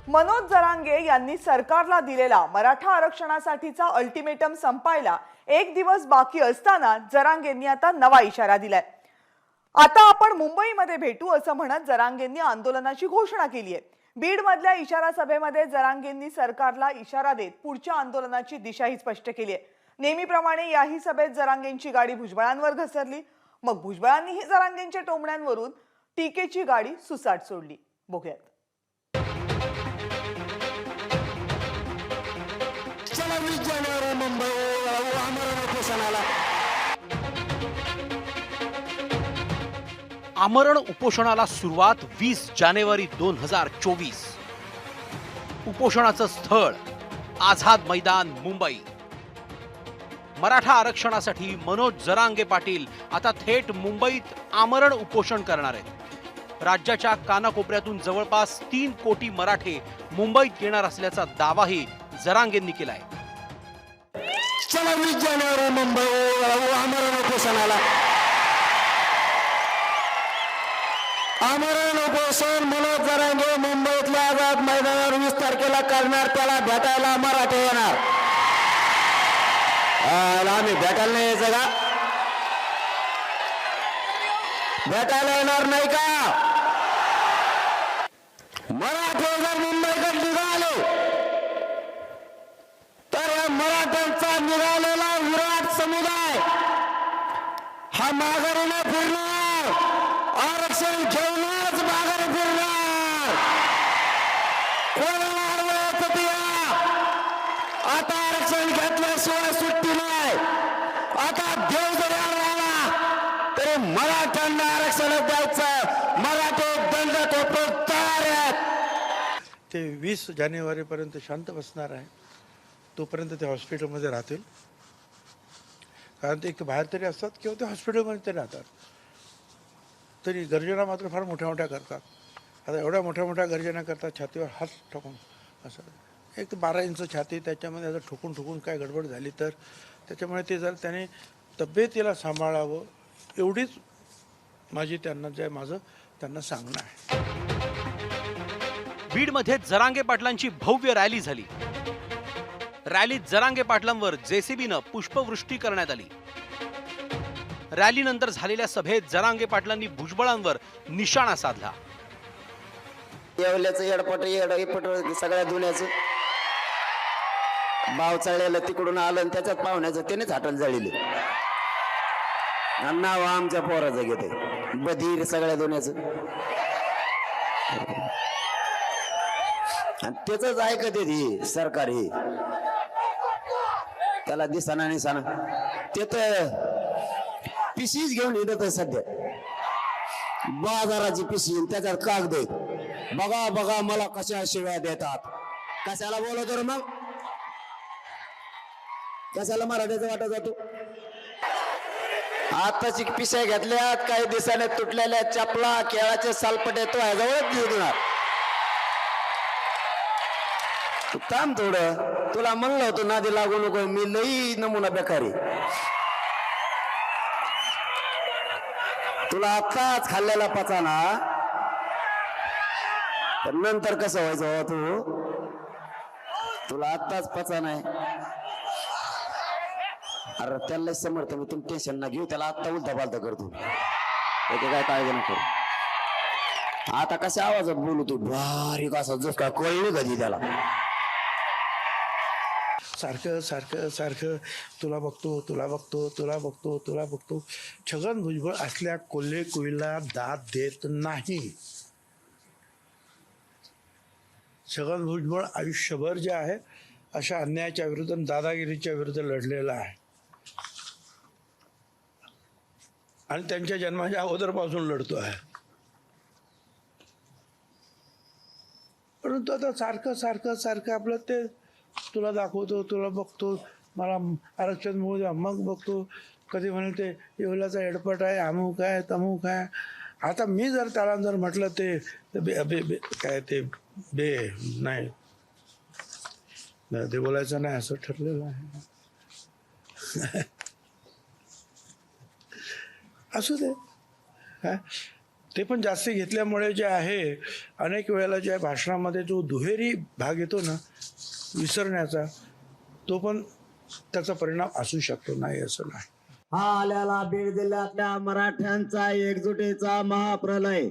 मनोज जरांगे यांनी सरकारला दिलेला मराठा आरक्षणासाठीचा अल्टिमेटम संपायला एक दिवस बाकी असताना जरांगेंनी आता नवा इशारा दिलाय। आता आपण मुंबईमध्ये भेटू असं म्हणत जरांगेंनी आंदोलनाची घोषणा केली आहे। बीड मधल्या इशारा सभेमध्ये जरांगेंनी सरकारला इशारा देत पुढच्या आंदोलनाची दिशाही स्पष्ट केली आहे। नेहमीप्रमाणे याही सभेत जरांगेंची गाडी भुजबळांवर घसरली। मग भुजबळांनीही जरांगेंच्या टोमण्यांवरून टीकेची गाडी सुसाट सोडली। बघूयात। आमरण उपोषणाला सुरुवात 20 जानेवारी 2024। उपोषणाचं स्थळ आझाद मैदान मुंबई। मराठा आरक्षणासाठी मनोज जरांगे पाटील आता थेट मुंबईत आमरण उपोषण करणार आहेत। राज्याच्या कानाकोपऱ्यातून जवळपास 3 कोटी मराठे मुंबईत येणार असल्याचा दावाही जरांगेंनी केलाय। चला 20 जानेवारी मुंबई आमरण उपोषणाला। आमरण उपोषण मनोज जरांगे मुंबईतल्या आझाद मैदानावर 20 तारखेला करणार। त्याला भेटायला मराठे येणार। आम्ही भेटायला नाही यायचं का? भेटायला येणार नाही का? मराठे जर मुंबईकडे निघाले तर या मराठ्यांचा निघालेला विराट समुदाय हा माघारीने फिरणार। आरक्षण घेऊनच माघारी फिरणार। कोणाला अडवायचं ते आता आरक्षण घेतल्याशिवाय सुट्टी नाही। आता देव जरी राहिला तरी मराठ्यांना आरक्षण द्यायचं। मराठे दंड थोपटून तयार आहेत। ते 20 जानेवारीपर्यंत शांत बसणार आहे। तोपर्यंत ते हॉस्पिटलमध्ये राहतील, कारण ते एक बाहेर तरी असतात किंवा ते हॉस्पिटलमध्ये तरी राहतात। तरी गर्जना मात्र फार मोठ्या मोठ्या करतात। आता एवढ्या मोठ्या मोठ्या गर्जना करतात छातीवर हात ठोकून। असं एक तर 12 इंच छाती, त्याच्यामध्ये आता ठोकून ठोकून काय गडबड झाली तर त्याच्यामुळे ते जर त्याने तब्येतीला सांभाळावं एवढीच माझं त्यांना सांगणं आहे। बीडमध्ये जरांगे पाटलांची भव्य रॅली झाली। रॅलीत जरांगे पाटलांवर जेसीबीनं पुष्पवृष्टी करण्यात आली। रॅलीनंतर झालेल्या सभेत जरांगे पाटलांनी भुजबळांवर निशाणा साधला। येवल्याचं येडपट सगळ्या दुनियाचं भाव चढलेलं तिकडून आलं आणि त्याच्यात पाहुण्याचं त्यानेच हाटल जळले। नाव आमच्या पोराचं घेते बधीर सगळ्या दुनियाचं आणि त्याच ऐकत ती सरकार ही त्याला दिसाना निसाना ते तर पिशीच घेऊन येत आहे सध्या। बाजाराची पिशी त्याच्यात कागद बघा बघा मला कशा शिव्या देतात। कशाला बोलतो रे मग? कशाला मराठीचा वाटा जातो? आताची पिशा घेतल्यात काही दिवसाने तुटलेल्या चपला केळाचे सालपटे तो ह्याजवळच दिसणार। थांब थोडं, तुला म्हणलं होतं नादी लागू नको, मी लई नमुना बेकारी। तुला आत्ताच खाल्लेला पचाना तर नंतर कसं व्हायचं हो? तुला आत्ताच पचा नाही। अरे त्याला समर्थ मी तुम्ही टेन्शन ना घेऊ, त्याला आत्ता उलटा पालता करतो त्याचे काय काळजी नको। आता कशा आवाजात बोलू तू? बारीक असा जस का कळलं कधी त्याला सारखं सारखं सारखं तुला बघतो तुला बघतो तुला बघतो तुला बघतो। छगन भुजबळ असल्या कोल्हे कुईला दाद देत नाही। छगन भुजबळ आयुष्यभर जे आहे अशा अन्यायाच्या विरुद्ध दादागिरीच्या विरुद्ध लढलेला आहे आणि त्यांच्या जन्माच्या अगोदरपासून लढतो आहे। परंतु आता सारखं सारखं सारखं आपलं ते तुला दाखवतो तुला बघतो, मला आरक्षण मिळू द्या मग बघतो। कधी म्हणे ते येवल्याचा एडपट आहे, अमुक आहे तमुक आहे। आता मी जर त्याला जर म्हटलं ते काय ते नाही ते बोलायचं नाही असं ठरलेलं आहे। असू दे, ते पण जास्त घेतल्यामुळे जे आहे अनेक वेळेला ज्या भाषणामध्ये जो दुहेरी भाग येतो ना विसरण्याचा, तो पण त्याचा परिणाम असू शकतो, नाही असं नाही. हा आल्याला बीड जिल्ह्यातल्या मराठ्यांचा एकजुटीचा महाप्रलय.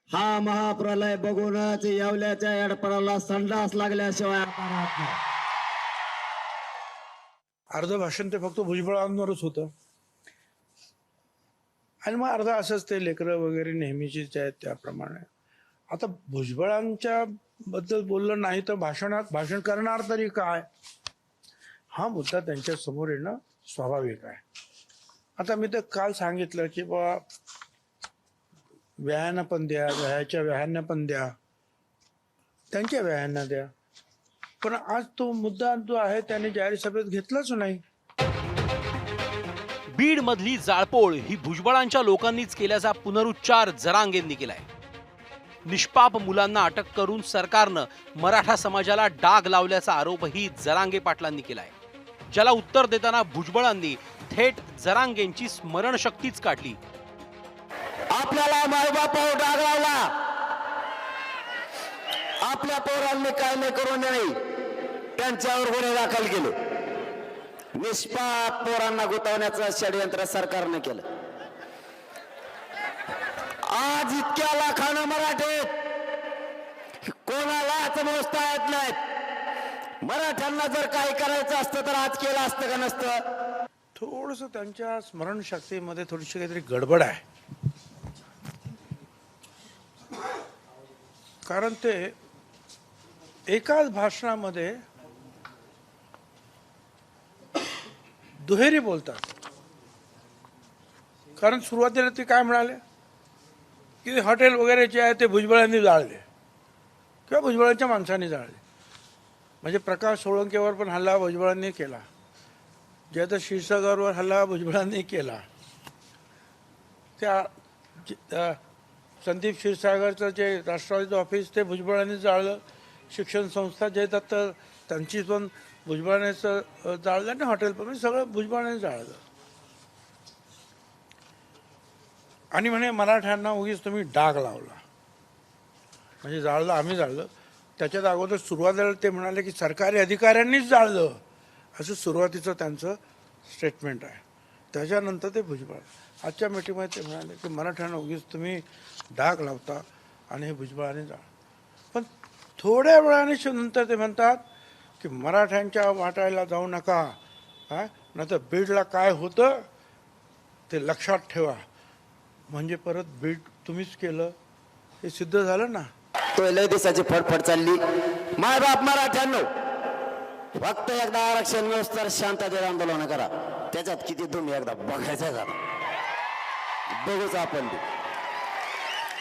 हा महाप्रलय बघूनच येवल्याच्या एडपडाला संडास लागल्याशिवाय आता राहत नाही. अर्ध भाषण ते फक्त भुजबळांवरच होतं आणि मग अर्ध असंच ते लेकरं वगैरे नेहमीचीच आहेत त्याप्रमाणे. आता भुजबळांच्या बद्दल बोललं नाही तर भाषण करणार तरी काय, हा मुद्दा त्यांच्या समोर येणं स्वाभाविक आहे. आता मी तर काल सांगितलं की बा व्यायानं पण द्या, व्यायाच्या व्यायांना पण द्या, त्यांच्या व्यायांना द्या, पण आज तो मुद्दा जो आहे त्याने जाहीर सभेत घेतलाच नाही. बीड मधली जाळपोळ ही भुजबळांच्या लोकांनीच केल्याचा पुनरुच्चार जरांगेंनी केलाय. निष्पाप मुलांना अटक करून सरकारनं मराठा समाजाला डाग लावल्याचा आरोपही जरांगे पाटलांनी केलाय, ज्याला उत्तर देताना भुजबळांनी थेट जरांगेंची स्मरणशक्तीच काढली. आपल्याला मायबापावर डाग लावला, आपल्या पोरांनी काय नाही करू नये, त्यांच्यावर गुन्हे दाखल केले. निष्पाप पोरांना गुंतवण्याचं षडयंत्र सरकारने केलं. आज इतक्या लाखानं मराठे कोणालाच मोजता येत नाहीत. मराठ्यांना जर काही करायचं असतं तर आज केलं असतं का नसतं. थोडस त्यांच्या स्मरणशक्तीमध्ये थोडीशी काहीतरी गडबड आहे, कारण ते एकाच भाषणामध्ये दुहेरी बोलतात. कारण सुरुवातीला ते काय म्हणाले की हॉटेल वगैरे जे आहे ते भुजबळांनी जाळले किंवा भुजबळांच्या माणसांनी जाळले. म्हणजे प्रकाश सोळंकेवर पण हल्ला भुजबळांनी केला, जे तर क्षीरसागरवर हल्ला भुजबळांनी केला, त्या संदीप क्षीरसागरचं जे राष्ट्रवादीचं ऑफिस ते भुजबळांनी जाळलं, शिक्षण संस्था जे येतात तर त्यांची पण भुजबळानेच जाळलं आणि हॉटेल पण सगळं भुजबळाने जाळलं. आणि म्हणे मराठ्यांना उगीच तुम्ही डाग लावला, म्हणजे जाळलं आम्ही जाळलं. त्याच्यात अगोदर सुरुवातीला ते म्हणाले की सरकारी अधिकाऱ्यांनीच जाळलं, असं सुरुवातीचं त्यांचं स्टेटमेंट आहे. त्याच्यानंतर ते भुजबळ आजच्या मीटिंगमध्ये ते म्हणाले की मराठ्यांना उगीच तुम्ही डाग लावता आणि हे भुजबळाने जाळ. पण थोड्या वेळाने नंतर ते म्हणतात की मराठ्यांच्या वाटायला जाऊ नका, काय नंतर बीडला काय होतं ते लक्षात ठेवा. म्हणजे परत बीड तुम्हीच केलं हे सिद्ध झालं ना. तो लय दिवसाची फडफड चालली. मायबाप मराठ्यांनो, फक्त एकदा आरक्षण व्यवस्था शांततेत आंदोलन करा, त्याच्यात किती तुम्ही एकदा बघायचं का बघूच आपण.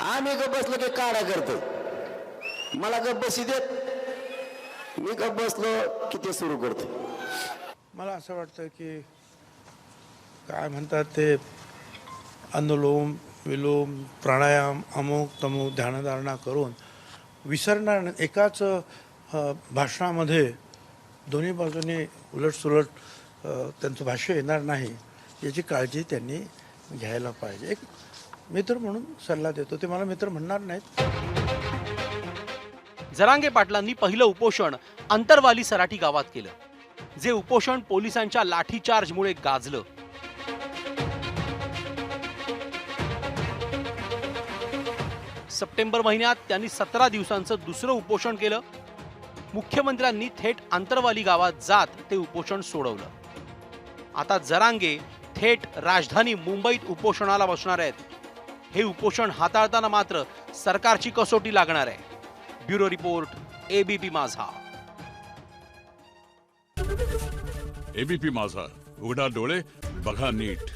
आम्ही गप बसलो की काढा करतो, मला गप बशी देत, मी गप बसलो की ते सुरू करतो. मला असं वाटतं की काय म्हणतात ते अनुलोम विलोम प्राणायाम अमुक तमुक ध्यानधारणा करून विसरणार. एकाच भाषणामध्ये दोन्ही बाजूने उलटसुलट त्यांचं भाष्य येणार नाही याची काळजी त्यांनी घ्यायला पाहिजे. एक मित्र म्हणून सल्ला देतो, ते मला मित्र म्हणणार नाहीत. जरांगे पाटलांनी पहिलं उपोषण अंतरवाली सराठी गावात केलं, जे उपोषण पोलिसांच्या लाठीचार्जमुळे गाजलं. सप्टेंबर महिन्यात त्यांनी 17 दिवसांचं दुसरं उपोषण केलं. मुख्यमंत्र्यांनी थेट अंतरवाली गावात जात ते उपोषण सोडवलं. आता जरांगे थेट राजधानी मुंबईत उपोषणाला बसणार आहेत. हे उपोषण हाताळताना मात्र सरकारची कसोटी लागणार आहे. ब्युरो रिपोर्ट, एबीपी माझा. एबीपी माझा, उघडा डोळे बघा नीट.